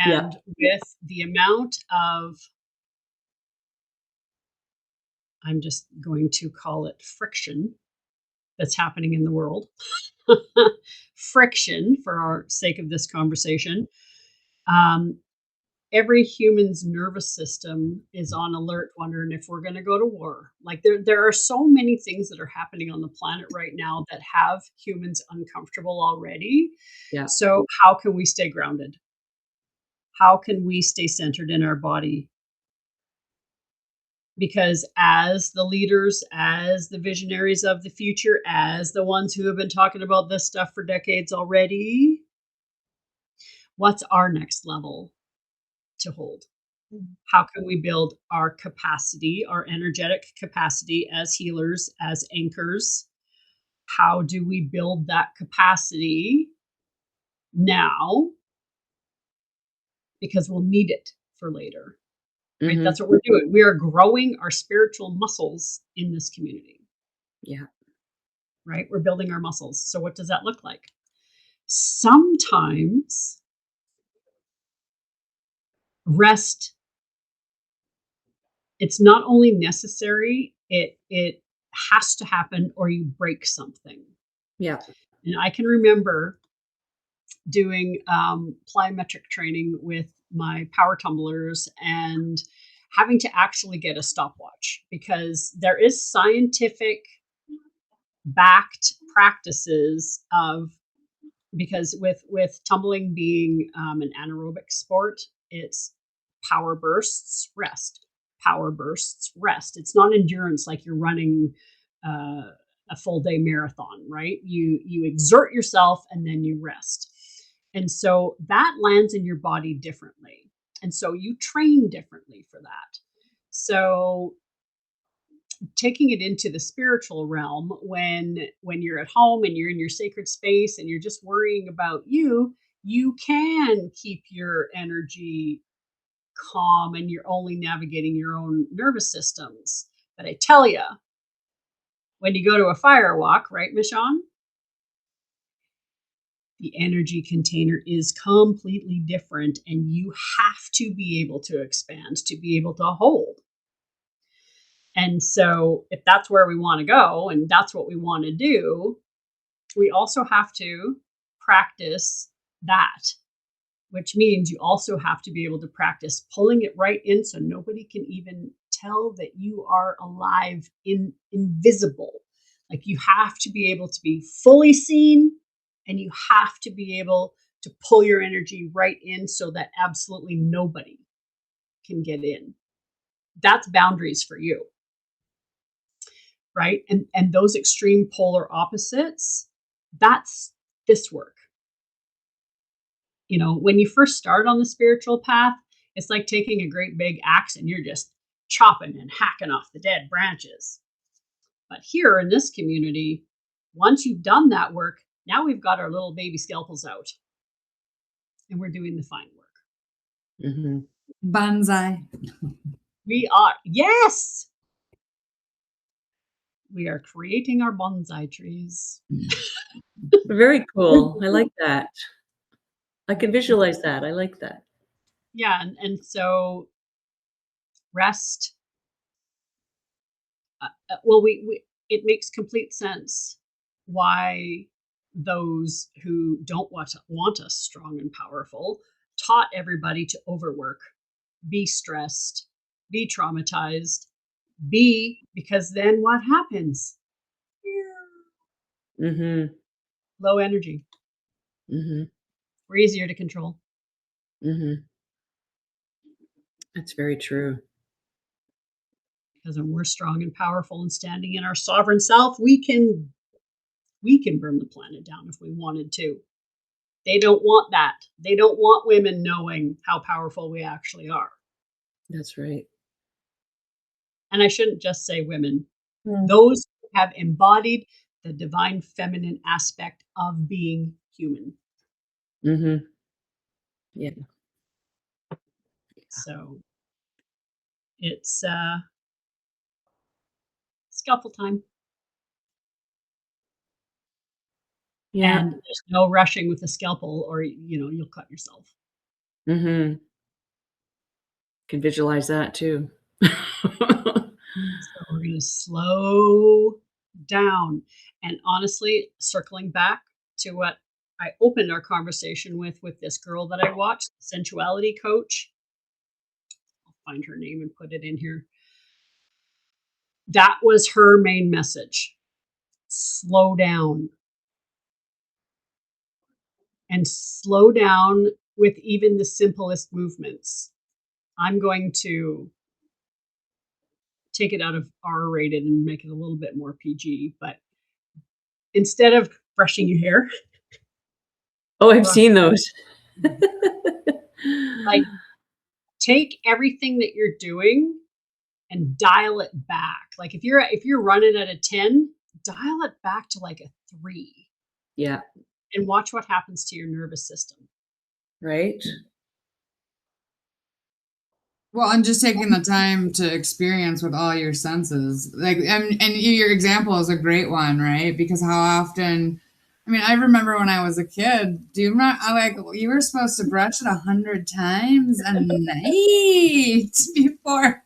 B: yeah.
A: with the amount of, I'm just going to call it friction that's happening in the world. Friction, for our sake of this conversation. um, every human's nervous system is on alert, wondering if we're going to go to war. Like, there are so many things that are happening on the planet right now that have humans uncomfortable already.
B: Yeah.
A: So how can we stay grounded? How can we stay centered in our body? Because as the leaders, as the visionaries of the future, as the ones who have been talking about this stuff for decades already, what's our next level to hold? How can we build our capacity, our energetic capacity as healers, as anchors? How do we build that capacity now? Because we'll need it for later, right?
B: Mm-hmm.
A: That's what we're doing. We are growing our spiritual muscles in this community,
B: Yeah.
A: right? We're building our muscles. So what does that look like? Sometimes rest, it's not only necessary, it has to happen, or you break something.
B: Yeah.
A: And I can remember doing plyometric training with my power tumblers and having to actually get a stopwatch, because there is scientific backed practices of, because with tumbling being an anaerobic sport, it's power bursts, rest, power bursts, rest. It's not endurance like you're running a full day marathon, right? You exert yourself and then you rest. And so that lands in your body differently. And so you train differently for that. So taking it into the spiritual realm, when you're at home and you're in your sacred space and you're just worrying about you can keep your energy calm and you're only navigating your own nervous systems. But I tell you, when you go to a fire walk, right, Michonne, The energy container is completely different, and you have to be able to expand to be able to hold. And so, if that's where we want to go and that's what we want to do, we also have to practice that, which means you also have to be able to practice pulling it right in so nobody can even tell that you are alive, invisible. Like, you have to be able to be fully seen, and you have to be able to pull your energy right in so that absolutely nobody can get in. That's boundaries for you, right? And those extreme polar opposites, that's this work. When you first start on the spiritual path, it's like taking a great big axe and you're just chopping and hacking off the dead branches. But here in this community, once you've done that work, now we've got our little baby scalpels out and we're doing the fine work.
B: Mm-hmm.
C: Bonsai.
A: We are, yes, we are creating our bonsai trees.
B: Very cool. I like that. I can visualize that. I like that.
A: Yeah, and so rest. Well, it makes complete sense why those who don't want us strong and powerful taught everybody to overwork, be stressed, be traumatized, because then what happens?
B: Mm-hmm.
A: Low energy.
B: Mm-hmm.
A: We're easier to control.
B: Mm-hmm. That's very true.
A: Because when we're strong and powerful and standing in our sovereign self, we can burn the planet down if we wanted to. They don't want that. They don't want women knowing how powerful we actually are.
B: That's right.
A: And I shouldn't just say women.
D: Mm.
A: Those who have embodied the divine feminine aspect of being human.
B: Mm-hmm. Yeah.
A: So it's scalpel time.
B: Yeah.
A: And there's no rushing with a scalpel or you'll cut yourself.
B: Mm-hmm. Can visualize that too.
A: So we're going to slow down. And honestly, circling back to what I opened our conversation with this girl that I watched, the sensuality coach. I'll find her name and put it in here. That was her main message. Slow down. And slow down with even the simplest movements. I'm going to take it out of R-rated and make it a little bit more PG, but instead of brushing your hair,
B: Oh, I've seen those.
A: like, take everything that you're doing and dial it back. Like, if you're running at a 10, dial it back to like a 3.
B: Yeah.
A: And watch what happens to your nervous system.
B: Right.
C: Well, and just taking the time to experience with all your senses, like, and your example is a great one, right? Because how often, I mean, I remember when I was a kid. Do you remember? Like, you were supposed to brush it 100 times a night before.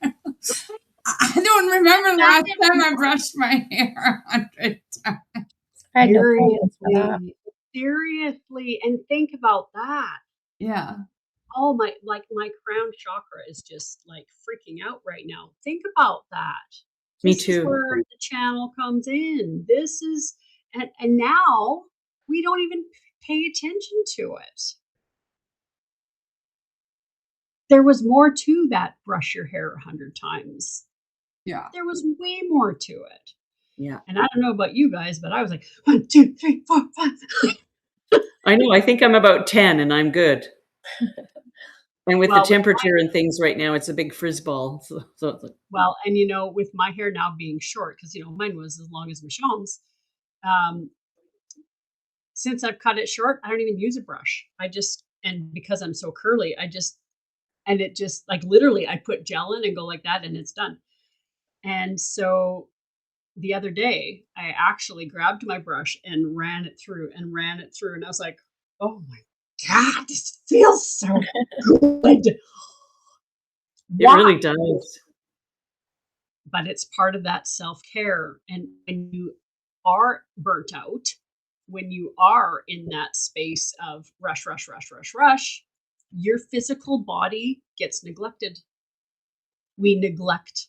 C: I don't remember the last time I brushed my hair 100 times.
D: I had no patience for that.
A: Seriously, and think about that.
C: Yeah.
A: Oh, my crown chakra is just like freaking out right now. Think about that.
B: Me
A: This is
B: too.
A: where the channel comes in. This is, and now we don't even pay attention to it. There was more to that brush your hair 100 times.
C: Yeah.
A: There was way more to it.
B: Yeah.
A: And I don't know about you guys, but I was like, 1, 2, 3, 4, 5.
B: I know. I think I'm about 10 and I'm good. And with the temperature and things right now, it's a big frizzball. So it's like,
A: well, and with my hair now being short, because mine was as long as Michonne's, since I've cut it short, I don't even use a brush. And because I'm so curly, and it just, like, literally, I put gel in and go like that, and it's done. And so the other day, I actually grabbed my brush and ran it through, and I was like, oh my God, this feels so good.
B: It
A: Why?
B: really does.
A: But it's part of that self-care. And when you are burnt out, when you are in that space of rush, rush, rush, rush, rush, your physical body gets neglected. We neglect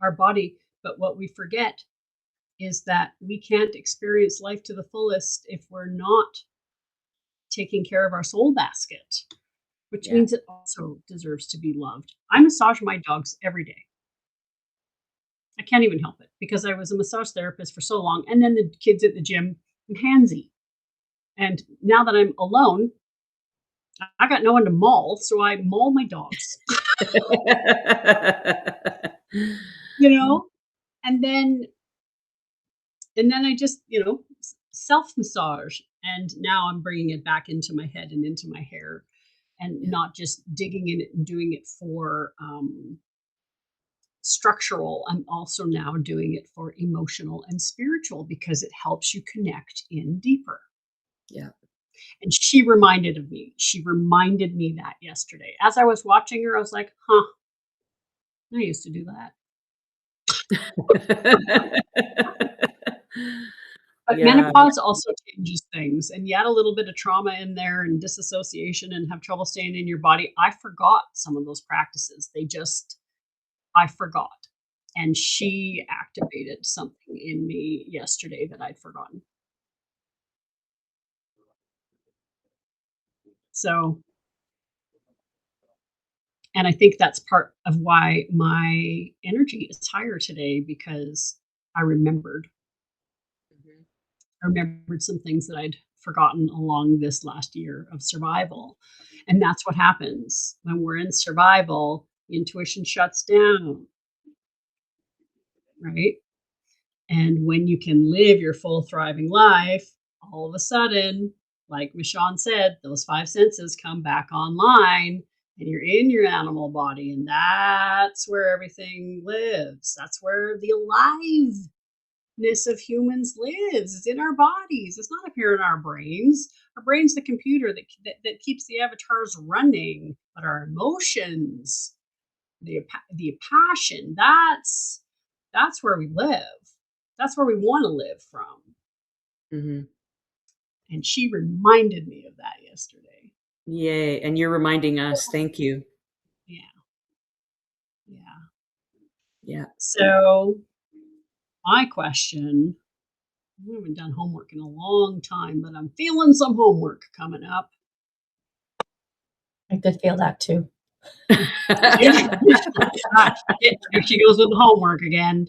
A: our body, but what we forget is that we can't experience life to the fullest if we're not taking care of our soul basket, which
B: Yeah.
A: means it also deserves to be loved. I massage my dogs every day. I can't even help it because I was a massage therapist for so long. And then the kids at the gym, I'm handsy. And now that I'm alone, I got no one to maul. So I maul my dogs, you know? And then, and then I just, self massage. And now I'm bringing it back into my head and into my hair and
B: Yeah.
A: not just digging in it and doing it for structural. I'm also now doing it for emotional and spiritual because it helps you connect in deeper.
B: Yeah.
A: And she reminded me that yesterday. As I was watching her, I was like, huh, I used to do that. But
B: Yeah.
A: menopause also changes things. And you add a little bit of trauma in there and disassociation and have trouble staying in your body. I forgot some of those practices. I forgot. And she activated something in me yesterday that I'd forgotten. So, and I think that's part of why my energy is higher today because I remembered.
B: Mhm.
A: I remembered some things that I'd forgotten along this last year of survival. And that's what happens when we're in survival, intuition shuts down, right? And when you can live your full thriving life, all of a sudden, like Michonne said, those five senses come back online and you're in your animal body. And that's where everything lives. That's where the aliveness of humans lives. It's in our bodies. It's not up here in our brains. Our brain's the computer that keeps the avatars running, but our emotions, the passion, that's where we live. That's where we want to live from.
B: Mhm.
A: And she reminded me of that yesterday.
B: Yay. And you're reminding us. Thank you.
A: Yeah. Yeah.
B: Yeah.
A: So my question, we haven't done homework in a long time, but I'm feeling some homework coming up.
D: I could feel that too.
A: Here she goes with the homework again.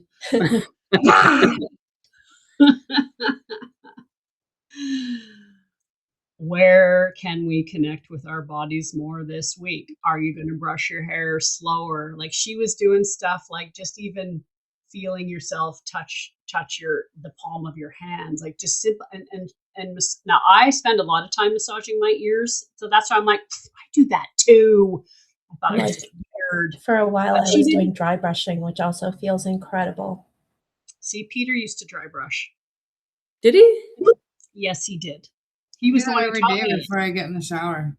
A: Where can we connect with our bodies more this week? Are you going to brush your hair slower? Like she was doing stuff like just even feeling yourself touch the palm of your hands, like just simple now I spend a lot of time massaging my ears, so that's why I'm like I do that too. I thought it was just weird.
D: For a while,
A: But
D: I
A: she
D: was
A: didn't.
D: doing dry brushing, which also feels incredible.
A: See, Peter used to dry brush.
B: Did he?
A: Yes, he did. He
C: I
A: was
C: do
A: the
C: that
A: one who
C: every
A: taught
C: day
A: me.
C: before I get in the shower.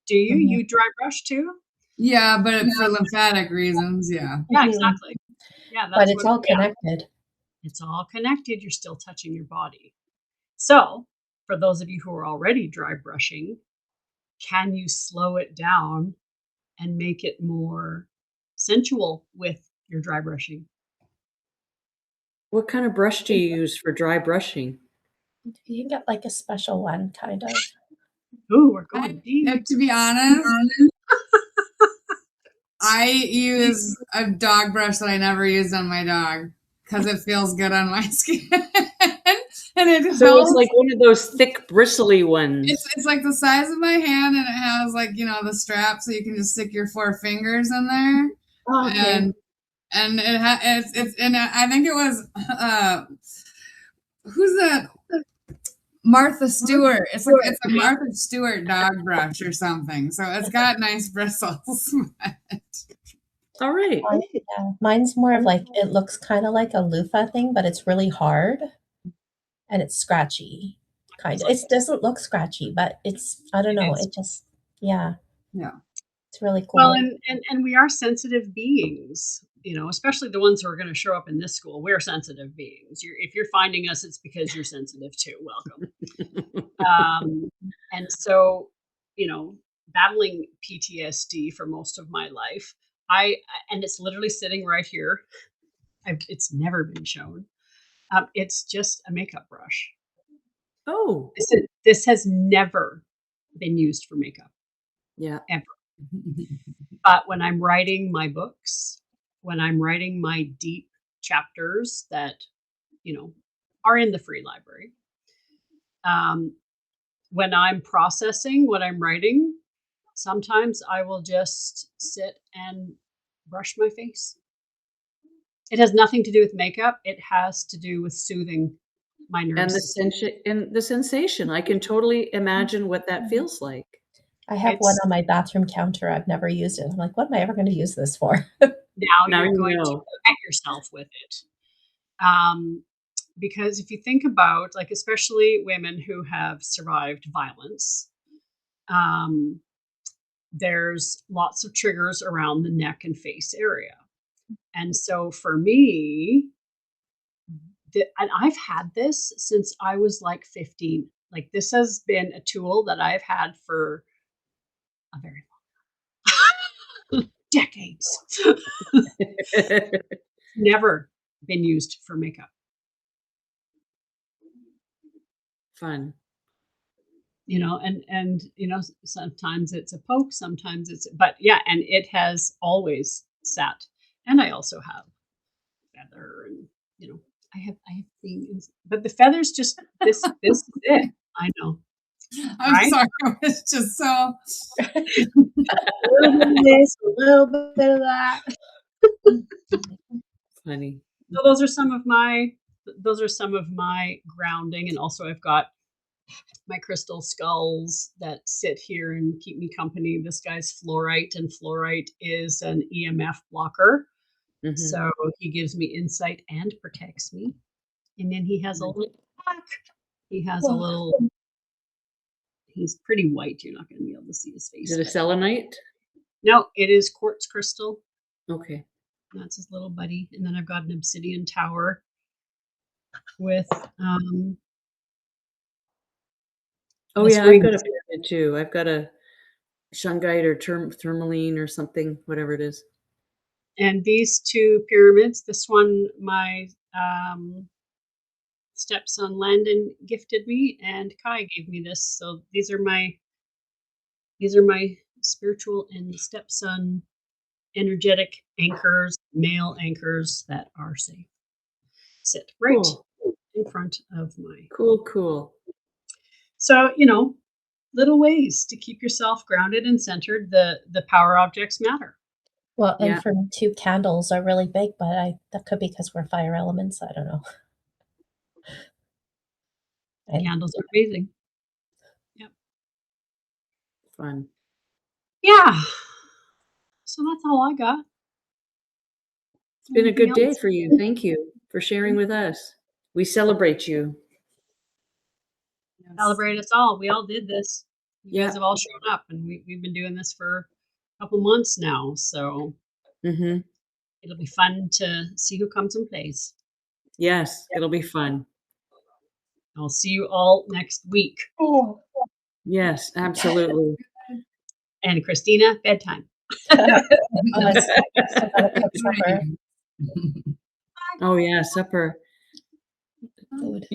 A: Do you?
D: Mhm.
A: You dry brush too?
C: Yeah, but for lymphatic reasons, yeah.
A: Yeah,
D: Mhm.
A: exactly. Yeah,
D: But
A: that's
D: it's
A: what.
D: all
A: Yeah,
D: connected.
A: it's all connected. You're still touching your body. So, for those of you who are already dry brushing, can you slow it down and make it more sensual with your dry brushing?
B: What kind of brush do you use for dry brushing?
D: You can get like a special one, kind of.
A: Ooh, we're going deep.
C: To be honest, I use a dog brush that I never used on my dog because it feels good on my skin. And it
B: So it's
C: helps.
B: like one of those thick, bristly ones.
C: It's like the size of my hand, and it has like the strap, so you can just stick your 4 fingers in there.
B: Oh, okay.
C: And I think it was who's that? Martha Stewart. It's a Martha Stewart dog brush or something. So it's got nice bristles.
B: All right.
D: Yeah, mine's more of like it looks kind of like a loofah thing, but it's really hard and it's scratchy. kind of. It doesn't look scratchy, but it's, I don't
A: It
D: know.
A: is.
D: It just, yeah,
C: Yeah.
D: it's really
A: Well,
D: cool.
A: and we are sensitive beings, especially the ones who are going to show up in this school. We're sensitive beings. If you're finding us, it's because you're sensitive too. Welcome. And so, battling PTSD for most of my life, and it's literally sitting right here. It's never been shown. It's just a makeup brush.
B: Oh,
A: This has never been used for makeup,
B: yeah.
A: ever. But when I'm writing my books, when I'm writing my deep chapters that, are in the free library, when I'm processing what I'm writing, sometimes I will just sit and brush my face. It has nothing to do with makeup. It has to do with soothing my
B: And
A: nerves.
B: the sensation. I can totally imagine what that feels like.
D: I have one
A: It's
D: on my bathroom counter. I've never used it. I'm like, what am I ever going to use this for?
A: now
B: Now
A: you're
B: you
A: going to
B: know.
A: pet yourself with it. Because if you think about, like, especially women who have survived violence, there's lots of triggers around the neck and face area. And so for me, and I've had this since I was like 15. Like, this has been a tool that I've had for a very long decades. Never been used for makeup.
B: Fun.
A: And sometimes it's a poke, sometimes but yeah, and it has always sat. And I also have feather, and I have things, but the feathers just this is it. I know,
C: I'm
A: right?
C: sorry. It's just so.
A: A little bit of this, a little bit of that.
B: Funny.
A: So those are some of my grounding, and also I've got my crystal skulls that sit here and keep me company. This guy's fluorite, and fluorite is an EMF blocker.
B: Mhm.
A: So he gives me insight and protects me. And then he has a little plaque. He has a little, he's pretty white. You're not going to be able to see his face.
B: Is it a selenite?
A: No, it is quartz crystal.
B: Okay.
A: That's his little buddy. And then I've got an obsidian tower with
B: Oh
A: this
B: yeah, I've
A: ring.
B: got a pyramid too. I've got a shungite or tourmaline or something, whatever it is.
A: And these two pyramids, this one my stepson Landon gifted me, and Kai gave me this. So these are my spiritual and stepson energetic anchors, male anchors that are safe. Sit right
B: Cool.
A: in front of my.
B: Cool.
A: So, little ways to keep yourself grounded and centered. The power objects matter.
D: Well, and
B: Yeah.
D: for me, 2 candles are really big, but that could be because we're fire elements. I don't know. And
A: Candles are amazing. Yep.
B: Fun.
A: Yeah. So that's all I got.
B: It's been a
A: Anything
B: good day
A: else?
B: for you. Thank you for sharing with us. We celebrate you.
A: Celebrate us all. We all did this. You guys
B: Yeah.
A: have all shown up, and we've been doing this for a couple months now. So
B: Mm-hmm.
A: it'll be fun to see who comes and plays.
B: Yes, it'll be fun.
A: I'll see you all next week.
B: Yes, absolutely.
A: And Christina, bedtime.
D: I still gotta cook supper.
B: Oh yeah, supper.
D: Food.